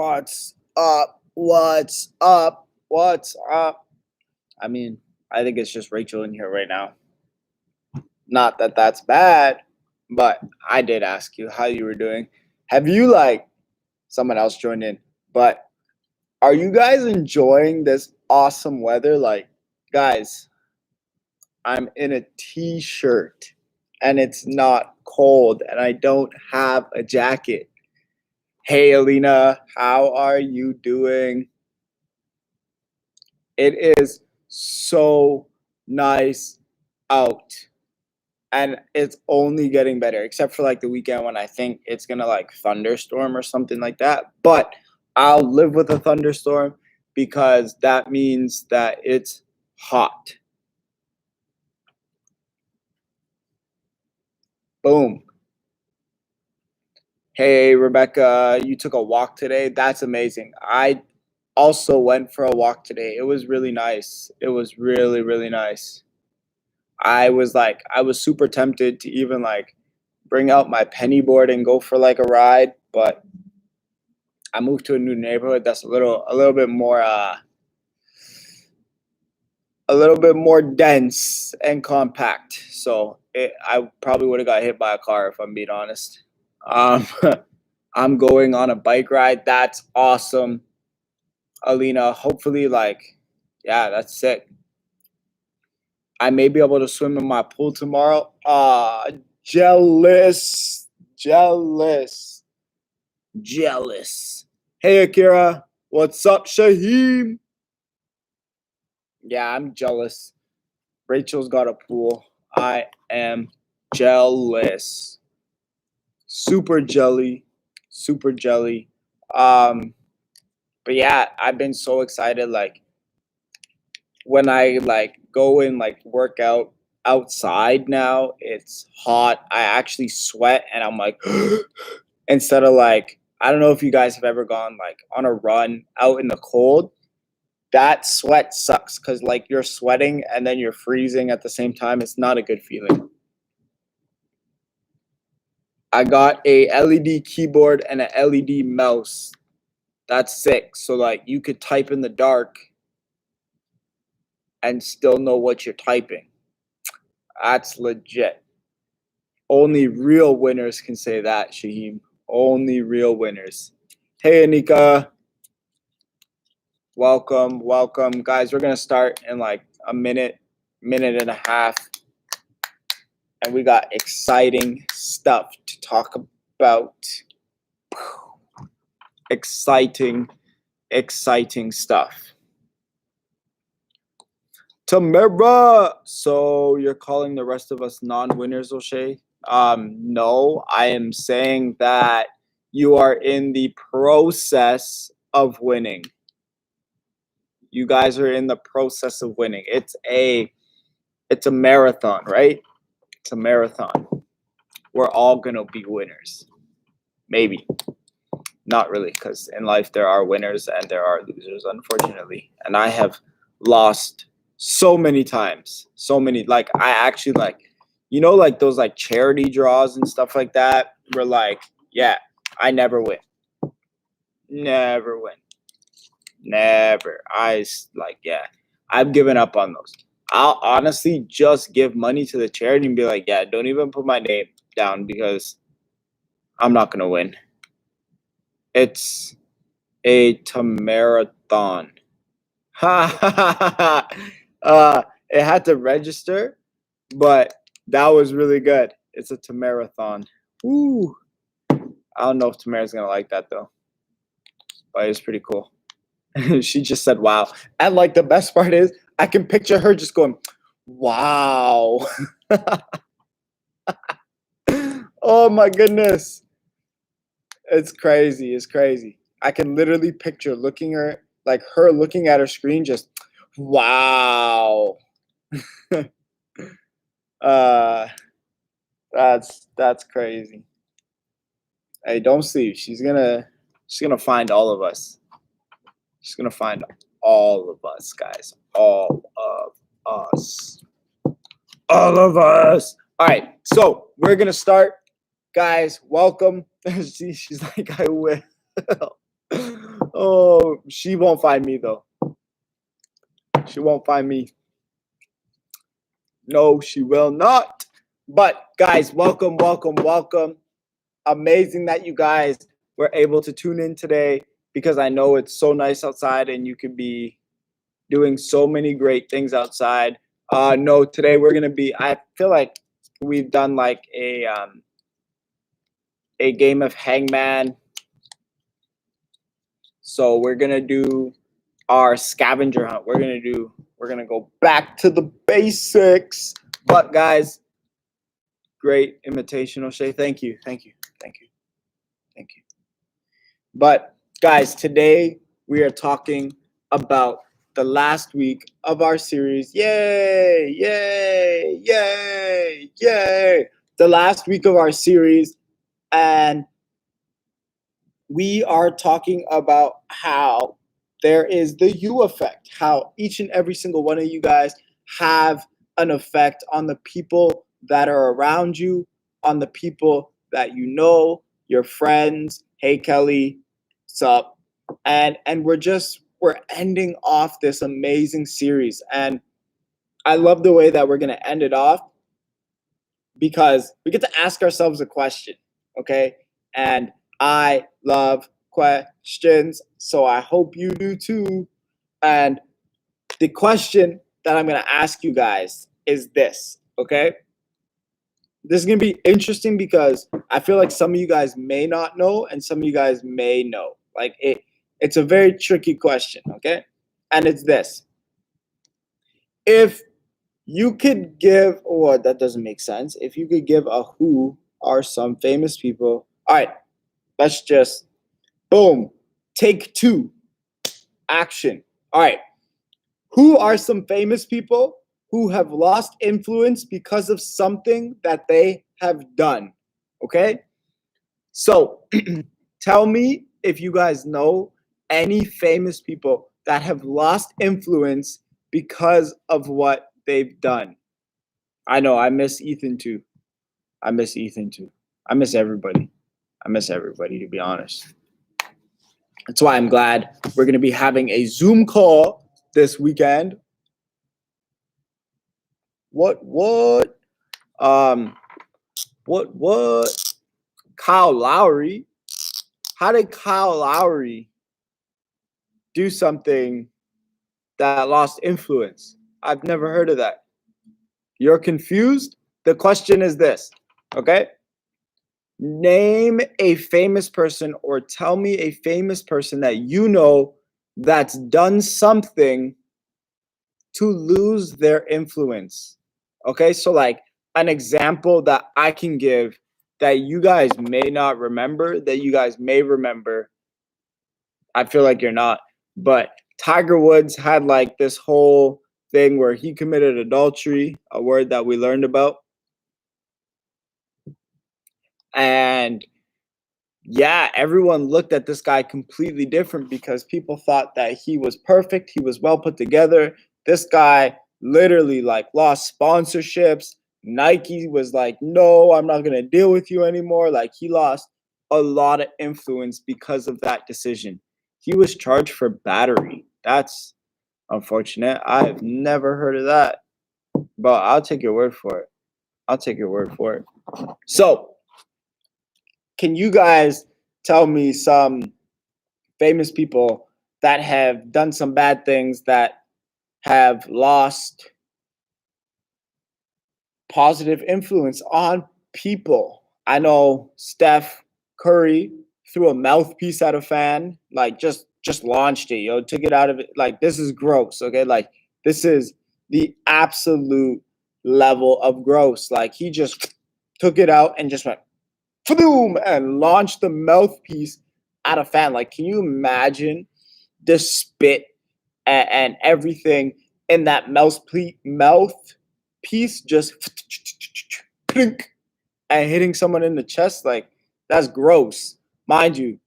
What's up? What's up? What's up? I mean, I think it's just Rachel in here right now. Not that that's bad, but I did ask you how you were doing. Have you, someone else joined in, but are you guys enjoying this awesome weather? Guys, I'm in a t shirt and it's not cold and I don't have a jacket. Hey, Alina, how are you doing? It is so nice out. And it's only getting better, except for the weekend when I think it's gonna thunderstorm or something like that. But I'll live with a thunderstorm because that means that it's hot. Boom. Hey, Rebecca, you took a walk today. That's amazing. I also went for a walk today. It was really nice. It was really, really nice. I was super tempted to even bring out my penny board and go for a ride, but I moved to a new neighborhood that's a little bit more dense and compact. So I probably would have got hit by a car if I'm being honest. I'm going on a bike ride. That's awesome, Alina. Hopefully, yeah, that's sick. I may be able to swim in my pool tomorrow. Jealous. Hey, Akira. What's up, Shaheem? Yeah, I'm jealous. Rachel's got a pool. I am jealous. Super jelly. But yeah, I've been so excited. When I go and work out outside now, it's hot. I actually sweat and I'm instead of I don't know if you guys have ever gone on a run out in the cold. That sweat sucks because you're sweating and then you're freezing at the same time. It's not a good feeling. I got a LED keyboard and an LED mouse. That's sick. So you could type in the dark and still know what you're typing. That's legit. Only real winners can say that, Shaheem. Only real winners. Hey, Anika. Welcome. Guys, we're going to start in a minute and a half. And we got exciting stuff to talk about. Exciting stuff. Tamara, so you're calling the rest of us non-winners, O'Shea? No, I am saying that you are in the process of winning. You guys are in the process of winning. It's a marathon, right? It's a marathon. We're all gonna be winners. Maybe. Not really, because in life there are winners and there are losers, unfortunately. And I have lost so many times. So many. I actually those charity draws and stuff like that. Where yeah, I never win. Never win. Never. Yeah. I've given up on those. I'll honestly just give money to the charity and be yeah, don't even put my name down because I'm not gonna win. It's a marathon. It had to register, but that was really good. It's a marathon. Woo. I don't know if Tamara's gonna like that though, but it's pretty cool. She just said, "Wow," and the best part is, I can picture her just going, "Wow." Oh my goodness. It's crazy. I can literally picture her looking at her screen just, wow. That's crazy. Hey, don't sleep. She's gonna find all of us. She's gonna find all of us, guys. All of us. All of us. All right, so we're gonna start. Guys, welcome. She's like, I will. Oh, she won't find me though. She won't find me. No, she will not. But guys, welcome, welcome, welcome. Amazing that you guys were able to tune in today because I know it's so nice outside and you could be doing so many great things outside. No, today we're gonna be. I feel like we've done like a game of Hangman. So we're gonna do our scavenger hunt. We're gonna go back to the basics. But guys, great invitation, O'Shea. Thank you. But guys, today we are talking about the last week of our series. Yay! Yay! Yay! Yay! The last week of our series, and we are talking about how there is the you effect, how each and every single one of you guys have an effect on the people that are around you, on the people that you know, your friends. Hey Kelly, what's up? And we're ending off this amazing series. And I love the way that we're gonna end it off because we get to ask ourselves a question, okay? And I love questions, so I hope you do too. And the question that I'm going to ask you guys is this, okay? This is going to be interesting because I feel like some of you guys may not know and some of you guys may know. Like it's a very tricky question, okay? And it's this. If you could give, or that doesn't make sense. If you could give a who are some famous people. All right, let's just, boom, take two, action. All right, who are some famous people who have lost influence because of something that they have done? Okay, so tell me if you guys know any famous people that have lost influence because of what they've done. I know, I miss Ethan too. I miss everybody. To be honest. That's why I'm glad we're going to be having a Zoom call this weekend. What? Kyle Lowry? How did Kyle Lowry do something that lost influence? I've never heard of that. You're confused? The question is this, okay? Name a famous person or tell me a famous person that you know that's done something to lose their influence. Okay, so like an example that I can give that you guys may not remember, that you guys may remember. I feel like you're not, but Tiger Woods had like this whole thing where he committed adultery, a word that we learned about. And yeah, everyone looked at this guy completely different because people thought that he was perfect, he was well put together. This guy literally like lost sponsorships. Nike was like, "No, I'm not going to deal with you anymore." Like he lost a lot of influence because of that decision. He was charged for battery. That's unfortunate. I've never heard of that. But I'll take your word for it. So, can you guys tell me some famous people that have done some bad things that have lost positive influence on people? I know Steph Curry threw a mouthpiece at a fan, like just launched it, took it out of it. Like this is gross, okay? Like this is the absolute level of gross. Like he just took it out and just went boom and launched the mouthpiece at a fan. Like, can you imagine the spit and everything in that mouthpiece just and hitting someone in the chest? Like, that's gross. Mind you,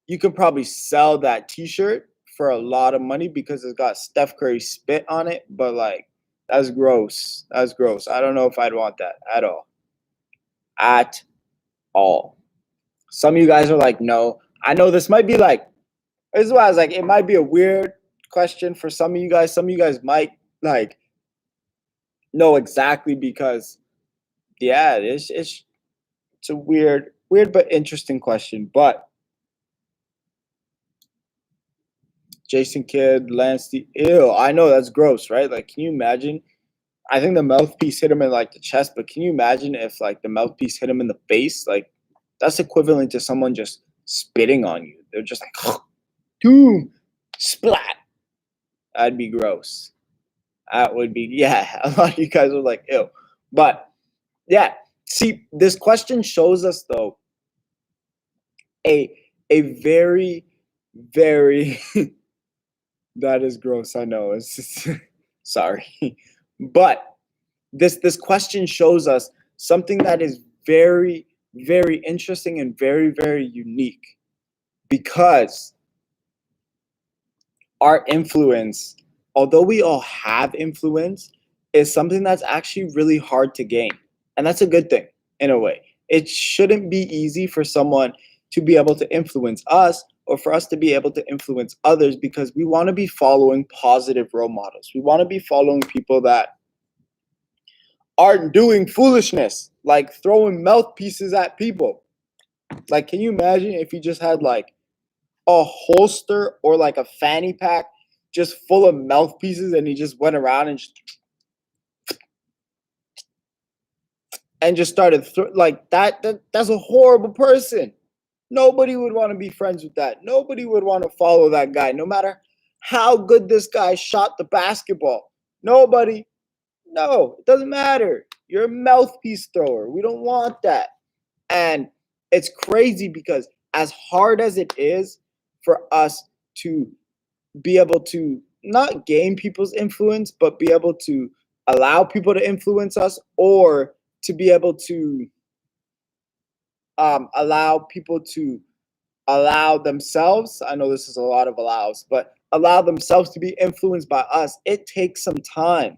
you could probably sell that t-shirt for a lot of money because it's got Steph Curry spit on it, but like, that's gross. That's gross. I don't know if I'd want that at all. At all. Some of you guys are like, no. I know this might be like This is why I was like, it might be a weird question for some of you guys. Some of you guys might like know exactly because yeah, it's a weird but interesting question. But Jason Kidd, Lance the ew, I know that's gross, right? Like, can you imagine? I think the mouthpiece hit him in like the chest, but can you imagine if like the mouthpiece hit him in the face? Like, that's equivalent to someone just spitting on you. They're just like, doom, splat. That'd be gross. That would be, yeah. A lot of you guys are like, ew. But yeah, see, this question shows us though a very, very that is gross. I know. It's just, sorry. But this question shows us something that is very, very interesting and very, very unique because our influence, although we all have influence, is something that's actually really hard to gain. And that's a good thing in a way. It shouldn't be easy for someone to be able to influence us or for us to be able to influence others because we want to be following positive role models. We want to be following people that aren't doing foolishness, like throwing mouthpieces at people. Like, can you imagine if you just had like a holster or like a fanny pack just full of mouthpieces and he just went around and just started like that's a horrible person. Nobody would want to be friends with that. Nobody would want to follow that guy, no matter how good this guy shot the basketball. Nobody. No, it doesn't matter. You're a mouthpiece thrower. We don't want that. And it's crazy because as hard as it is for us to be able to not gain people's influence, but be able to allow people to influence us or to be able to allow people to allow themselves. I know this is a lot of allows, but allow themselves to be influenced by us. It takes some time.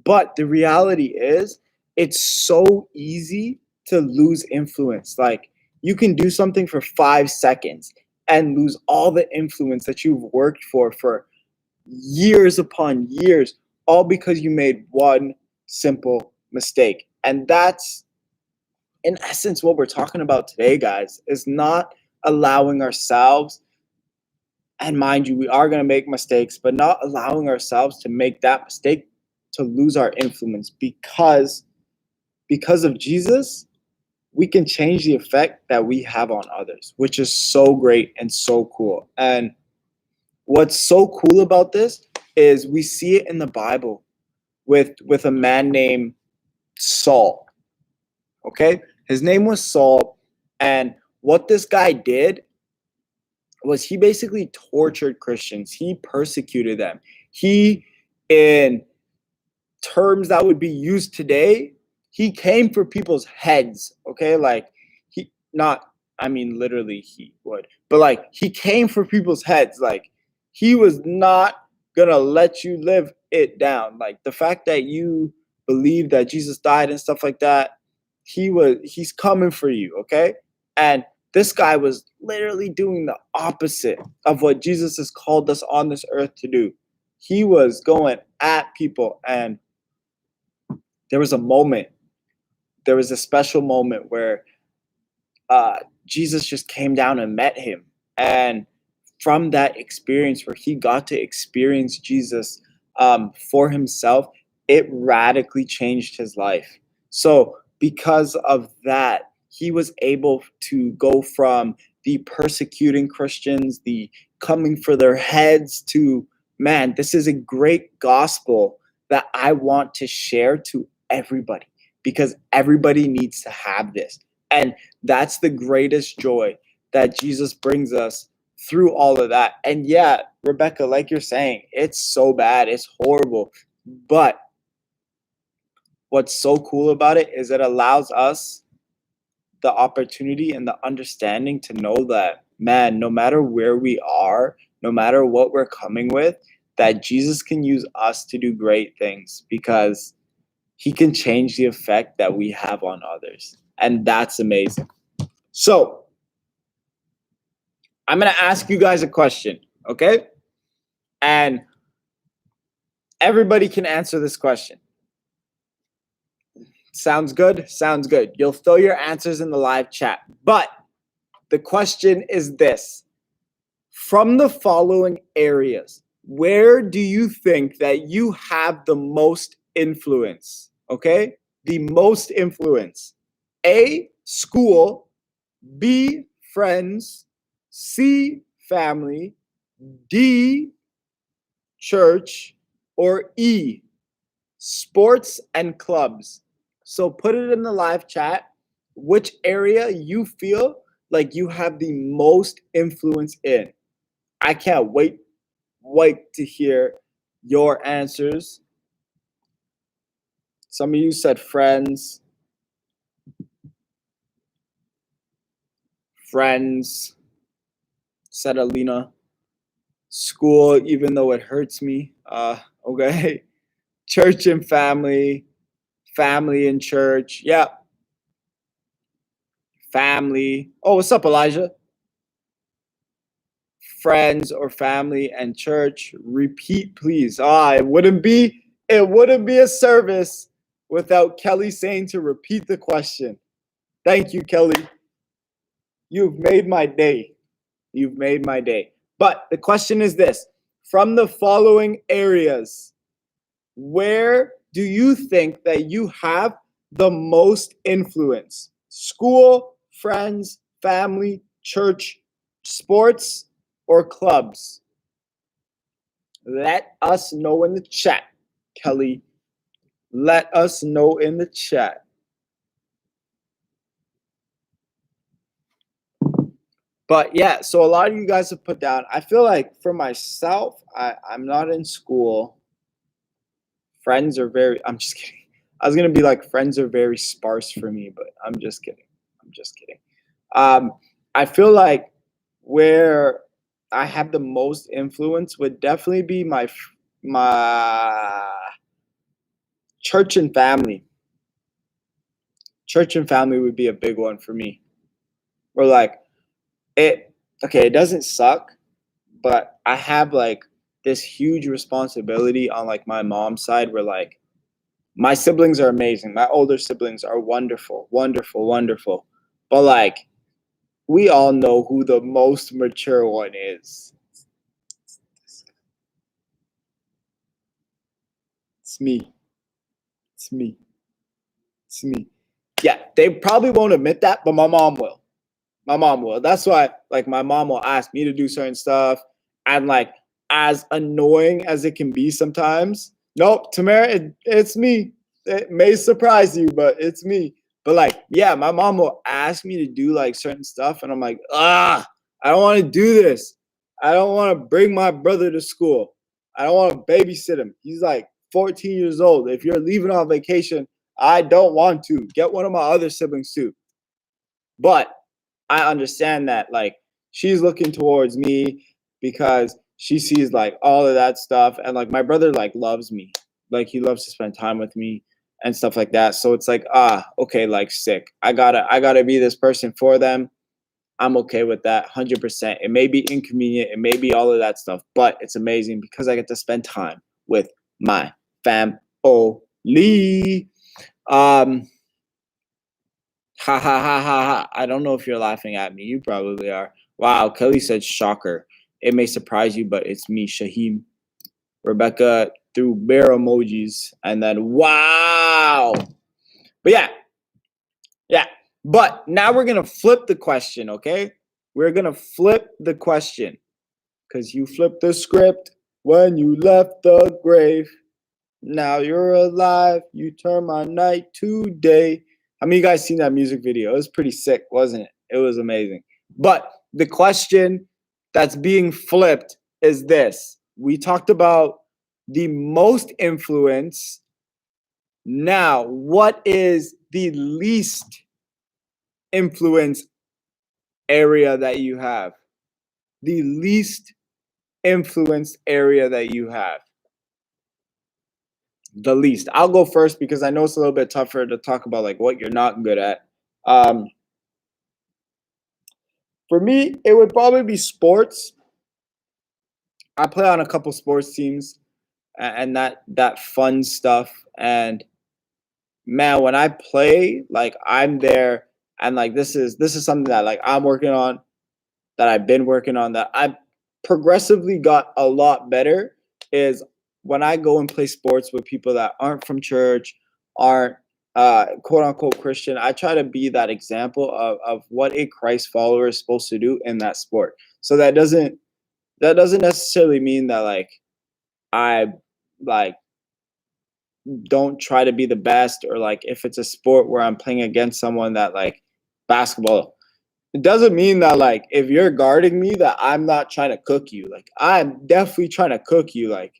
But the reality is, it's so easy to lose influence. Like, you can do something for 5 seconds and lose all the influence that you've worked for years upon years, all because you made one simple mistake. And that's, in essence, what we're talking about today, guys, is not allowing ourselves, and mind you, we are going to make mistakes, but not allowing ourselves to make that mistake to lose our influence because of Jesus, we can change the effect that we have on others, which is so great and so cool. And what's so cool about this is we see it in the Bible with a man named Saul. Okay? His name was Saul, and what this guy did was he basically tortured Christians. He persecuted them. He, in terms that would be used today, he came for people's heads. Okay, like he not, I mean literally he would, but like he came for people's heads. Like, he was not gonna let you live it down. Like, the fact that you believe that Jesus died and stuff like that, he's coming for you. Okay, and this guy was literally doing the opposite of what Jesus has called us on this earth to do. He was going at people, and there was a moment, there was a special moment where Jesus just came down and met him. And from that experience where he got to experience Jesus for himself, it radically changed his life. So, because of that, he was able to go from the persecuting Christians, the coming for their heads, to, man, this is a great gospel that I want to share to everybody because everybody needs to have this. And that's the greatest joy that Jesus brings us through all of that. And yeah, Rebecca, like you're saying, it's so bad, it's horrible. But what's so cool about it is it allows us the opportunity and the understanding to know that, man, no matter where we are, no matter what we're coming with, that Jesus can use us to do great things because he can change the effect that we have on others. And that's amazing. So, I'm going to ask you guys a question, okay? And everybody can answer this question. Sounds good? Sounds good. You'll throw your answers in the live chat. But the question is this. From the following areas, where do you think that you have the most influence? Okay? The most influence. A, school. B, friends. C, family. D, church. Or E, sports and clubs. So put it in the live chat which area you feel like you have the most influence in. I can't wait to hear your answers. Some of you said friends. Friends, said Alina. School, even though it hurts me. Okay. Church and family. Family and church. Yeah. Family. Oh, what's up, Elijah? Friends or family and church. Repeat, please. It wouldn't be a service without Kelly saying to repeat the question. Thank you, Kelly. You've made my day. You've made my day. But the question is this. From the following areas, where do you think that you have the most influence? School, friends, family, church, sports, or clubs? Let us know in the chat, Kelly. Let us know in the chat. But yeah, so a lot of you guys have put down. I feel like for myself, I'm not in school. Friends are very, I'm just kidding. I was going to be like, friends are very sparse for me, but I'm just kidding. I'm just kidding. I feel like where I have the most influence would definitely be my church and family. Church and family would be a big one for me. Where like it doesn't suck, but I have like this huge responsibility on like my mom's side where like my siblings are amazing. My older siblings are wonderful, wonderful, wonderful. But like we all know who the most mature one is. It's me. It's me. It's me. Yeah, they probably won't admit that, but my mom will. My mom will. That's why, like, my mom will ask me to do certain stuff, and like, as annoying as it can be sometimes. Nope, Tamara, it's me. It may surprise you, but it's me. But like, yeah, my mom will ask me to do like certain stuff, and I'm like, I don't want to do this. I don't want to bring my brother to school. I don't want to babysit him. He's like 14 years old. If you're leaving on vacation, I don't want to. Get one of my other siblings too. But I understand that like she's looking towards me because she sees like all of that stuff, and like my brother like loves me. Like he loves to spend time with me and stuff like that. So it's like, okay, like sick. I gotta be this person for them. I'm okay with that 100%. It may be inconvenient, it may be all of that stuff, but it's amazing because I get to spend time with my family. Ha ha ha ha ha. I don't know if you're laughing at me. You probably are. Wow, Kelly said shocker. It may surprise you, but it's me, Shaheem. Rebecca threw bear emojis and then wow. But yeah. But now we're gonna flip the question, okay? We're gonna flip the question. Cause you flipped the script when you left the grave. Now you're alive. You turn my night to day. How many of you guys seen that music video? It was pretty sick, wasn't it? It was amazing. But the question that's being flipped is this. We talked about the most influence. Now, what is the least influence area that you have? The least influenced area that you have. The least. I'll go first because I know it's a little bit tougher to talk about like what you're not good at. For me, it would probably be sports. I play on a couple sports teams and that fun stuff. And man, when I play, like I'm there and like this is something that like I'm working on, that I've been working on, that I progressively got a lot better, is when I go and play sports with people that aren't from church, aren't quote unquote Christian. I try to be that example of what a Christ follower is supposed to do in that sport. So that doesn't necessarily mean that like I like don't try to be the best, or like if it's a sport where I'm playing against someone that like basketball, it doesn't mean that like if you're guarding me that I'm not trying to cook you. Like I'm definitely trying to cook you, like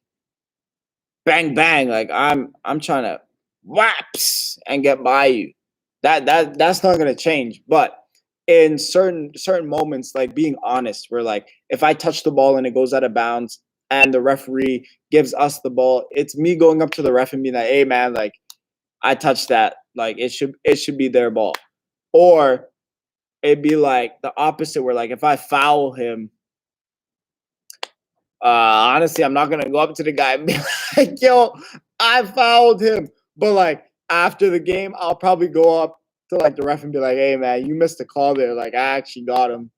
bang bang, like I'm trying to whaps and get by you. That's not gonna change. But in certain moments, like being honest, where like if I touch the ball and it goes out of bounds and the referee gives us the ball, it's me going up to the ref and being like, hey man, like I touched that. Like it should be their ball. Or it'd be like the opposite, where like if I foul him, honestly, I'm not gonna go up to the guy and be like, "Yo, I fouled him." But like after the game, I'll probably go up to like the ref and be like, "Hey, man, you missed a call there. Like I actually got him."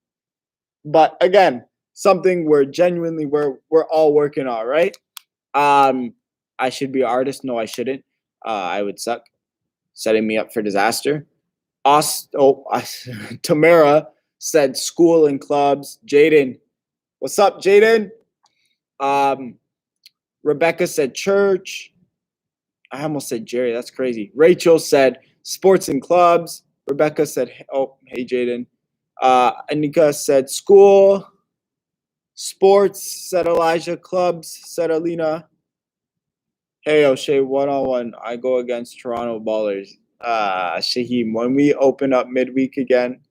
But again, something we're all working on, right? Um, I should be an artist. No, I shouldn't. I would suck. Setting me up for disaster. Tamara said school and clubs. Jaden, what's up, Jaden? Um, Rebecca said church. I almost said Jerry. That's crazy. Rachel said sports and clubs. Rebecca said, oh, hey, Jaden. Anika said school. Sports, said Elijah. Clubs, said Alina. Hey, O'Shea, 1-on-1. I go against Toronto Ballers. Shaheem, when we open up midweek again,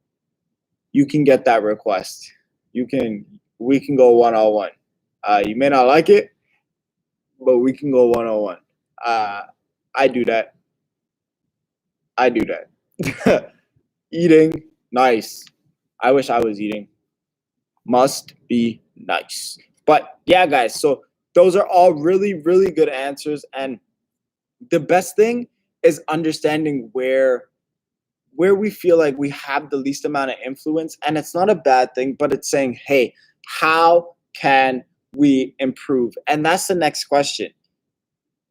you can get that request. We can go 1-on-1. You may not like it, but we can go 1-on-1. I do that. I do that. Eating, nice. I wish I was eating. Must be nice. But yeah, guys, so those are all really, really good answers. And the best thing is understanding where we feel like we have the least amount of influence. And it's not a bad thing, but it's saying, hey, how can we improve? And that's the next question,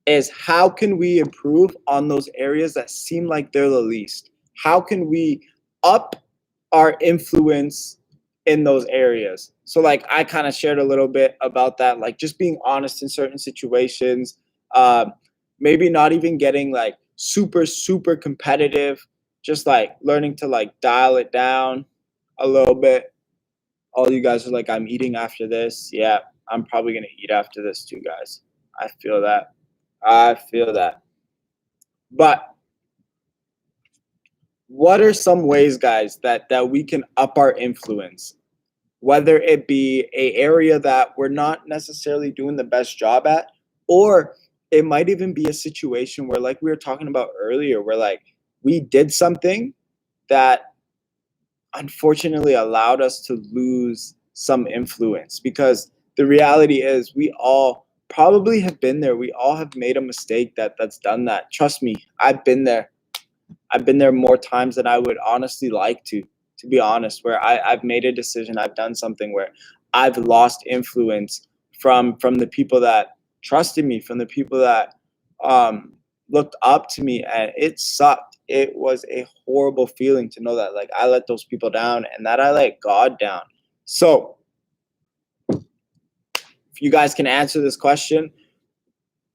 is how can we improve on those areas that seem like they're the least? How can we up our influence in those areas? So like I kind of shared a little bit about that, like just being honest in certain situations, maybe not even getting like super competitive, just like learning to like dial it down a little bit. All you guys are like, I'm eating after this. Yeah, I'm probably gonna eat after this too, guys. I feel that. I feel that. But what are some ways, guys, that we can up our influence? Whether it be a area that we're not necessarily doing the best job at, or it might even be a situation where, like we were talking about earlier, where like we did something that unfortunately allowed us to lose some influence. Because the reality is we all probably have been there. We all have made a mistake that's done that. Trust me, I've been there. I've been there more times than I would honestly like to be honest, where I've made a decision, I've done something where I've lost influence from the people that trusted me, from the people that looked up to me, and it sucked. It was a horrible feeling to know that like I let those people down and that I let God down. So if you guys can answer this question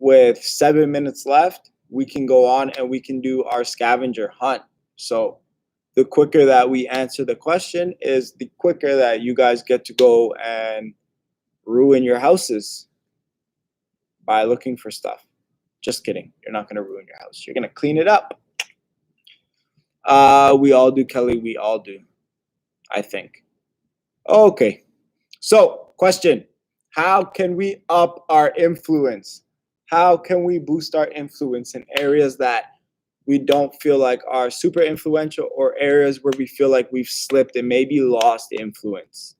with 7 minutes left, we can go on and we can do our scavenger hunt. So the quicker that we answer the question is the quicker that you guys get to go and ruin your houses by looking for stuff. Just kidding. You're not going to ruin your house. You're going to clean it up. We all do, Kelly. We all do, I think. Okay. So, question. How can we up our influence? How can we boost our influence in areas that we don't feel like are super influential, or areas where we feel like we've slipped and maybe lost influence.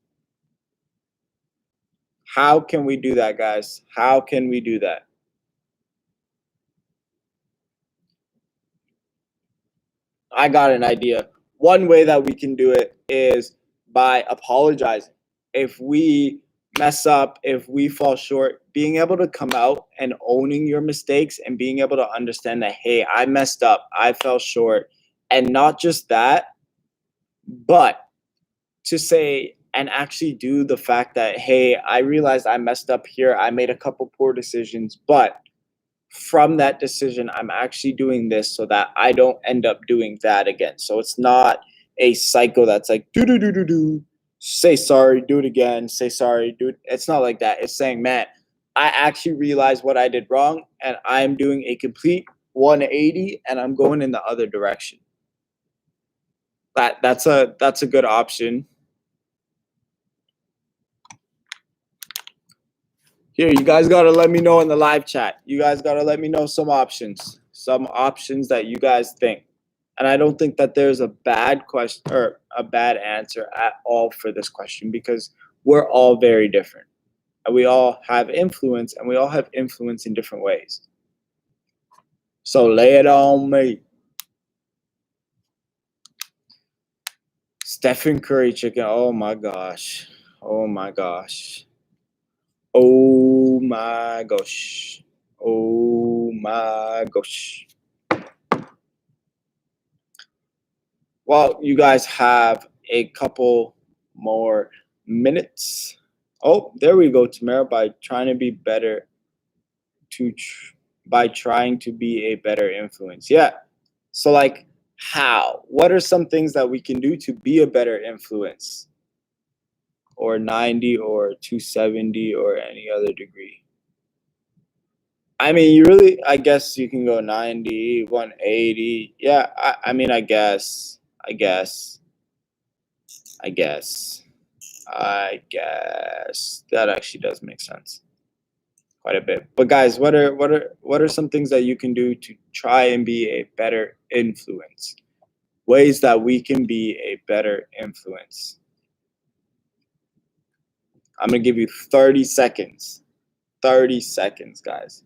How can we do that, guys? How can we do that? I got an idea. One way that we can do it is by apologizing. If we mess up, if we fall short, being able to come out and owning your mistakes and being able to understand that, hey, I messed up, I fell short. And not just that, but to say and actually do the fact that, hey, I realized I messed up here, I made a couple poor decisions, but from that decision, I'm actually doing this so that I don't end up doing that again. So it's not a cycle that's like do do do do do. Say sorry, do it again. Say sorry, do it. It's not like that. It's saying, man, I actually realized what I did wrong, and I'm doing a complete 180, and I'm going in the other direction. That's a good option. Here, you guys gotta let me know in the live chat. You guys gotta let me know some options that you guys think. And I don't think that there's a bad question or a bad answer at all for this question, because we're all very different. And we all have influence, and we all have influence in different ways. So lay it on me. Stephen Curry chicken. Oh my gosh. Oh my gosh. Oh my gosh. Oh my gosh. Well, you guys have a couple more minutes. Oh, there we go, Tamara. By trying to be better, by trying to be a better influence. Yeah. So, like, how? What are some things that we can do to be a better influence? Or 90 or 270 or any other degree. I mean, you really, I guess you can go 90, 180. Yeah, I mean, I guess. I guess that actually does make sense quite a bit. But guys, what are some things that you can do to try and be a better influence? Ways that we can be a better influence. I'm gonna give you 30 seconds. 30 seconds, guys,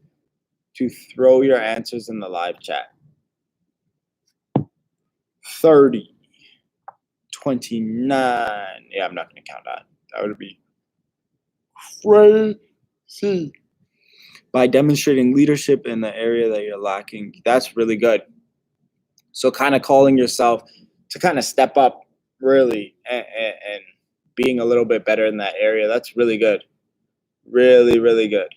to throw your answers in the live chat. 30, 29. Yeah, I'm not gonna count that. That would be crazy. By demonstrating leadership in the area that you're lacking, that's really good. So kind of calling yourself to kind of step up really, and being a little bit better in that area, that's really good. Really, really good.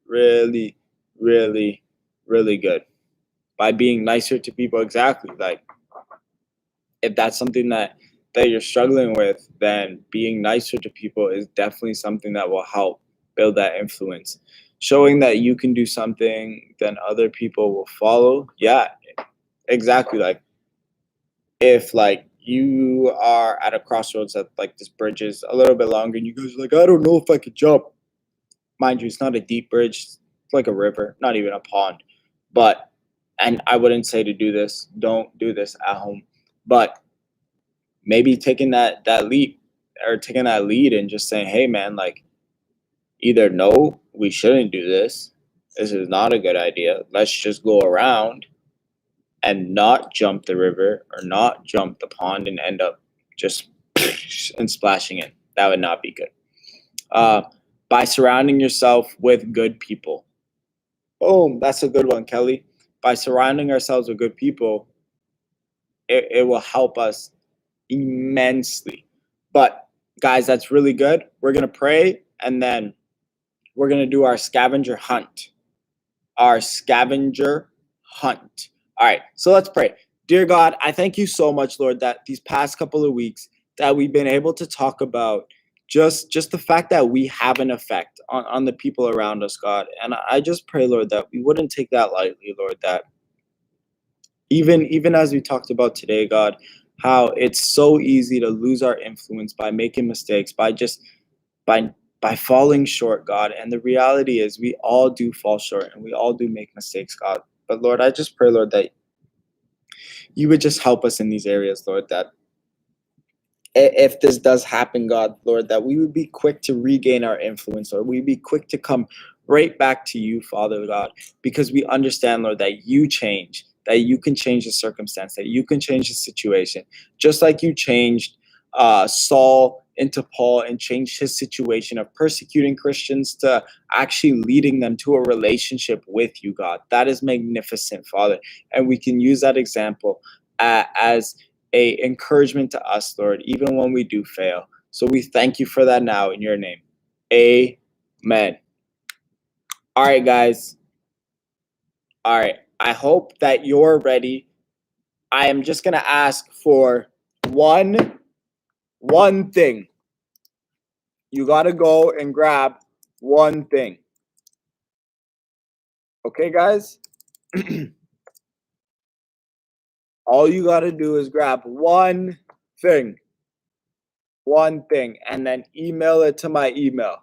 Really, really, really good. By being nicer to people, exactly. Like, if that's something that you're struggling with, then being nicer to people is definitely something that will help build that influence. Showing that you can do something, then other people will follow. Yeah, exactly. Like, if like you are at a crossroads that like this bridge is a little bit longer, and you guys are like, I don't know if I could jump. Mind you, it's not a deep bridge. It's like a river, not even a pond. But, and I wouldn't say to do this. Don't do this at home. But maybe taking that leap, or taking that lead and just saying, hey man, like, either no, we shouldn't do this. This is not a good idea. Let's just go around and not jump the river or not jump the pond and end up just and splashing in. That would not be good. By surrounding yourself with good people. Boom, that's a good one, Kelly. By surrounding ourselves with good people, it will help us immensely. But guys, that's really good. We're gonna pray, and then we're gonna do our scavenger hunt. Our scavenger hunt. All right, so let's pray. Dear God, I thank you so much, Lord, that these past couple of weeks that we've been able to talk about just the fact that we have an effect on the people around us, God. And I just pray, Lord, that we wouldn't take that lightly, Lord, that even as we talked about today, God, how it's so easy to lose our influence by making mistakes, by just by falling short, God. And the reality is we all do fall short, and we all do make mistakes, God. But Lord, I just pray, Lord, that you would just help us in these areas, Lord, that if this does happen, God, Lord, that we would be quick to regain our influence, or we'd be quick to come right back to you, Father God, because we understand, Lord, that you change, that you can change the circumstance, that you can change the situation, just like you changed Saul into Paul and changed his situation of persecuting Christians to actually leading them to a relationship with you, God. That is magnificent, Father. And we can use that example as a encouragement to us, Lord, even when we do fail. So we thank you for that now in your name. Amen. All right, guys. All right. I hope that you're ready. I am just going to ask for one thing. You got to go and grab one thing. Okay, guys? All you got to do is grab one thing, and then email it to my email.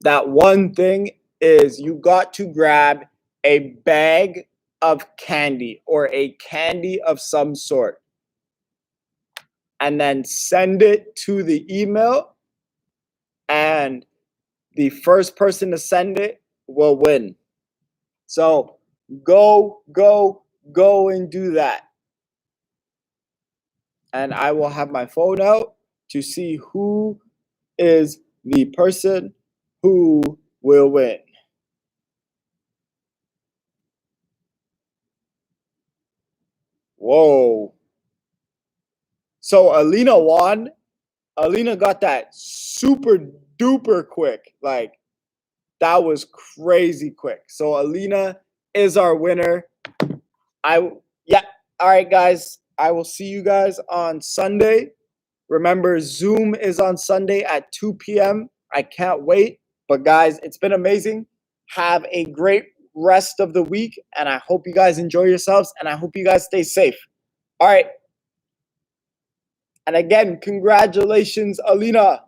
That one thing is you got to grab a bag of candy or a candy of some sort, and then send it to the email, and the first person to send it will win. So go and do that. And I will have my phone out to see who is the person who will win. Whoa. So Alina won. Alina got that super duper quick. Like, that was crazy quick. So Alina is our winner. Yeah. All right, guys. I will see you guys on Sunday. Remember, Zoom is on Sunday at 2 p.m. I can't wait. But guys, it's been amazing. Have a great rest of the week, and I hope you guys enjoy yourselves, and I hope you guys stay safe. All right. And again, congratulations, Alina.